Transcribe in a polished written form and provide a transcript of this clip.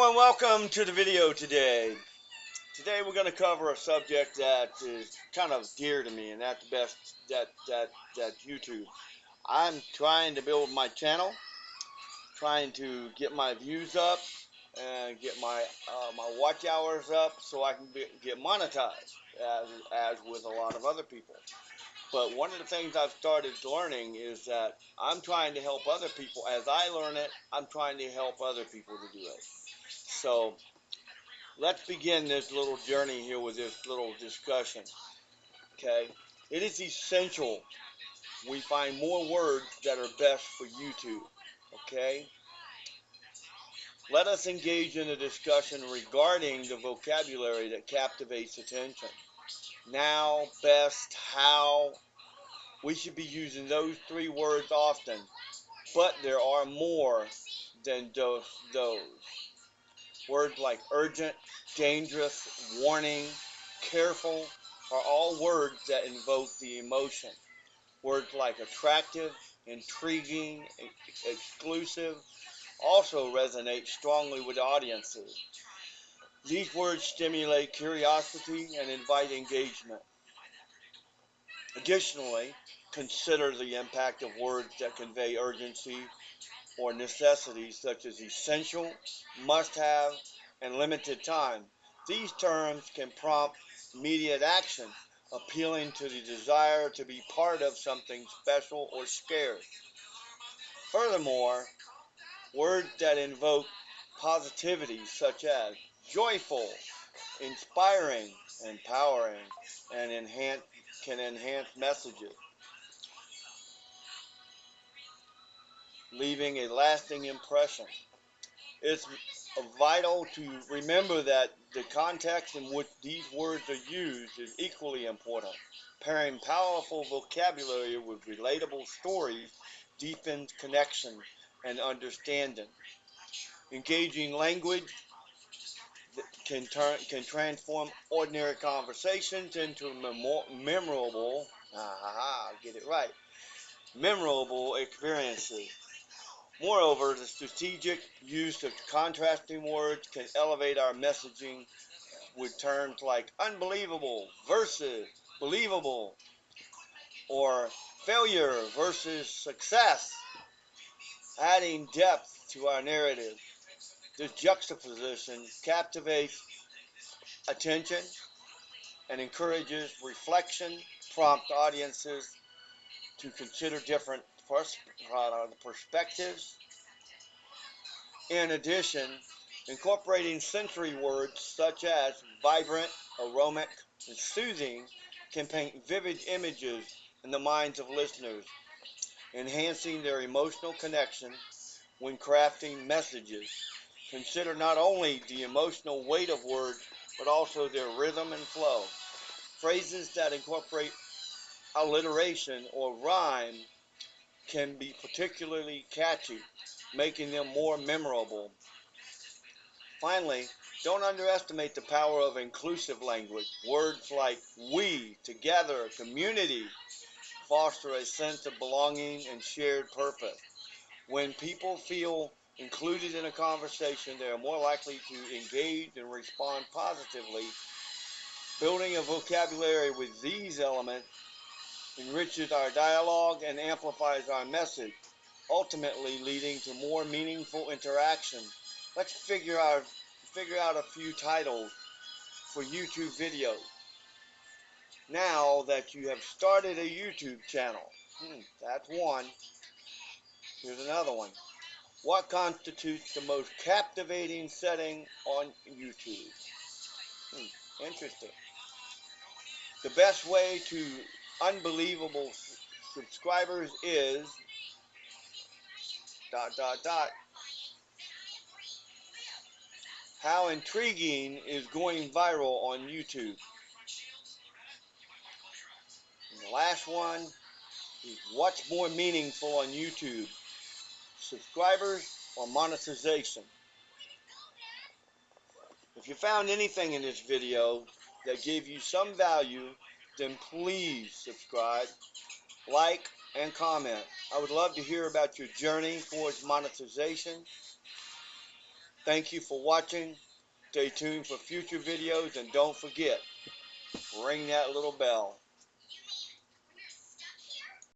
Hello and welcome to the video today. Today we're going to cover a subject that is kind of dear to me, and that's YouTube. I'm trying to build my channel, trying to get my views up and get my watch hours up so I can get monetized as with a lot of other people. But one of the things I've started learning is that I'm trying to help other people. As I learn it, I'm trying to help other people to do it. So let's begin this little journey here with this little discussion. Okay? It is essential we find more words that are best for YouTube. Okay? Let us engage in a discussion regarding the vocabulary that captivates attention. Now, best, how. We should be using those three words often, but there are more than those. Words like urgent, dangerous, warning, careful are all words that invoke the emotion. Words like attractive, intriguing, exclusive also resonate strongly with audiences. These words stimulate curiosity and invite engagement. Additionally, consider the impact of words that convey urgency or necessities such as essential, must-have, and limited time. These terms can prompt immediate action, appealing to the desire to be part of something special or scarce. Furthermore, words that invoke positivity such as joyful, inspiring, empowering, and can enhance messages, leaving a lasting impression. It's vital to remember that the context in which these words are used is equally important. Pairing powerful vocabulary with relatable stories deepens connection and understanding. Engaging language can transform ordinary conversations into memorable, get it right, memorable experiences. Moreover, the strategic use of contrasting words can elevate our messaging with terms like unbelievable versus believable or failure versus success, adding depth to our narrative. This juxtaposition captivates attention and encourages reflection, prompt audiences to consider different perspectives. In addition, incorporating sensory words such as vibrant, aromatic, and soothing can paint vivid images in the minds of listeners, enhancing their emotional connection when crafting messages. Consider not only the emotional weight of words, but also their rhythm and flow. Phrases that incorporate alliteration or rhyme can be particularly catchy, making them more memorable. Finally, don't underestimate the power of inclusive language. Words like we, together, community foster a sense of belonging and shared purpose. When people feel included in a conversation, they are more likely to engage and respond positively. Building a vocabulary with these elements enriches our dialogue and amplifies our message, ultimately leading to more meaningful interaction. Let's figure out a few titles for YouTube videos. Now that you have started a YouTube channel, that's one. Here's another one. What constitutes the most captivating setting on YouTube? Interesting. The best way to unbelievable subscribers is ... How intriguing is going viral on YouTube? And the last one is what's more meaningful on YouTube? Subscribers or monetization? If you found anything in this video that gave you some value, then please subscribe, like, and comment. I would love to hear about your journey towards monetization. Thank you for watching. Stay tuned for future videos and don't forget, ring that little bell.